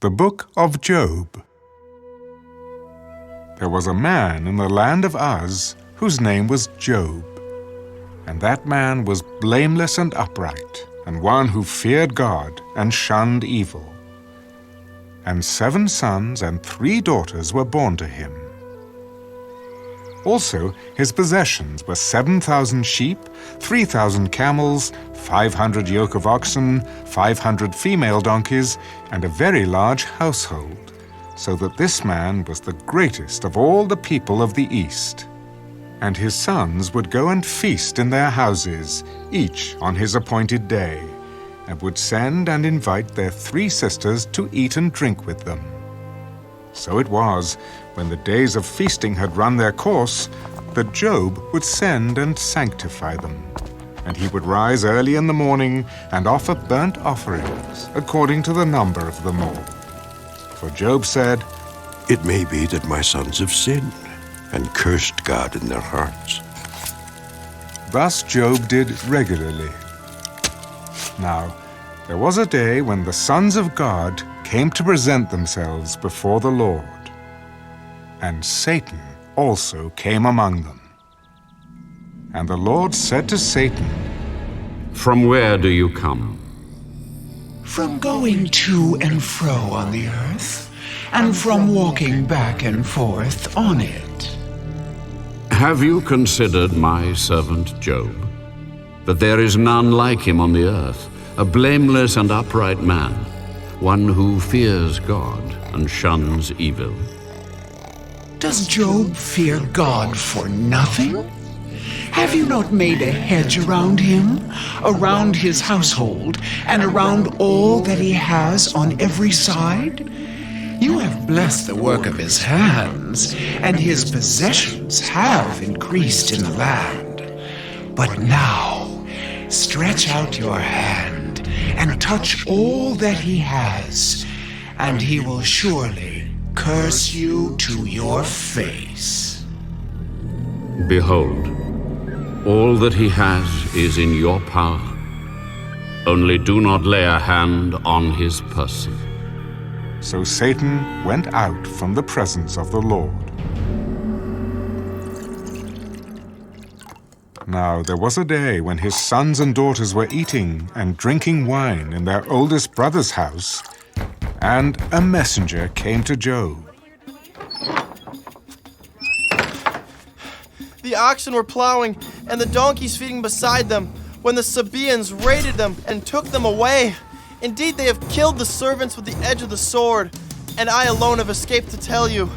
The Book of Job. There was a man in the land of Uz whose name was Job. And that man was blameless and upright, and one who feared God and shunned evil. And 7 sons and 3 daughters were born to him. Also, his possessions were 7,000 sheep, 3,000 camels, 500 yoke of oxen, 500 female donkeys, and a very large household, so that this man was the greatest of all the people of the East. And his sons would go and feast in their houses, each on his appointed day, and would send and invite their 3 sisters to eat and drink with them. So it was, when the days of feasting had run their course, that Job would send and sanctify them. And he would rise early in the morning and offer burnt offerings, according to the number of them all. For Job said, "It may be that my sons have sinned and cursed God in their hearts." Thus Job did regularly. Now, there was a day when the sons of God came to present themselves before the Lord. And Satan also came among them. And the Lord said to Satan, "From where do you come?" "From going to and fro on the earth, and from walking back and forth on it." Have you considered my servant Job? That there is none like him on the earth, a blameless and upright man, one who fears God and shuns evil. Does Job fear God for nothing? Have you not made a hedge around him, around his household, and around all that he has on every side? You have blessed the work of his hands, and his possessions have increased in the land. But now, stretch out your hand and touch all that he has, and he will surely curse you to your face. Behold, all that he has is in your power. Only do not lay a hand on his person. So Satan went out from the presence of the Lord. Now there was a day when his sons and daughters were eating and drinking wine in their oldest brother's house, and a messenger came to Job. The oxen were plowing, and the donkeys feeding beside them, when the Sabaeans raided them and took them away. Indeed, they have killed the servants with the edge of the sword, and I alone have escaped to tell you.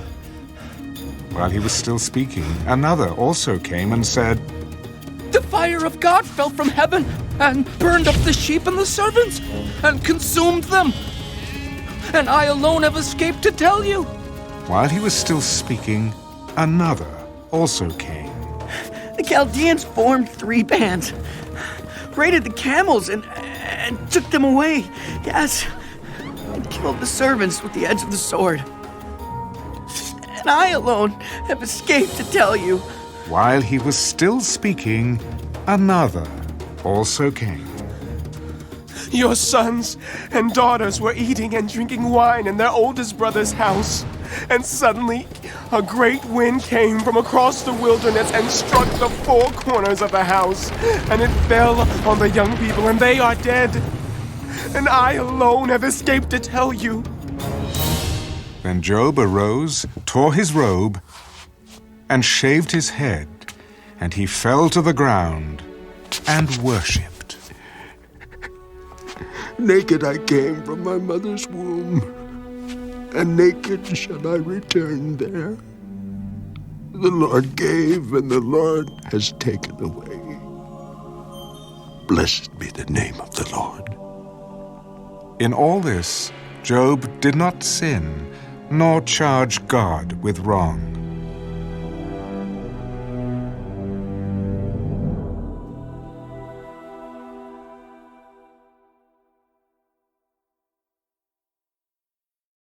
While he was still speaking, another also came and said, "The fire of God fell from heaven and burned up the sheep and the servants and consumed them. And I alone have escaped to tell you." While he was still speaking, another also came. "The Chaldeans formed 3 bands, raided the camels and took them away, yes, and killed the servants with the edge of the sword. And I alone have escaped to tell you." While he was still speaking, another also came. "Your sons and daughters were eating and drinking wine in their oldest brother's house, and suddenly a great wind came from across the wilderness and struck the 4 corners of the house, and it fell on the young people, and they are dead. And I alone have escaped to tell you." Then Job arose, tore his robe, and shaved his head, and he fell to the ground and worshipped. Naked I came from my mother's womb, and naked shall I return there. The Lord gave, and the Lord has taken away. Blessed be the name of the Lord. In all this, Job did not sin, nor charge God with wrong.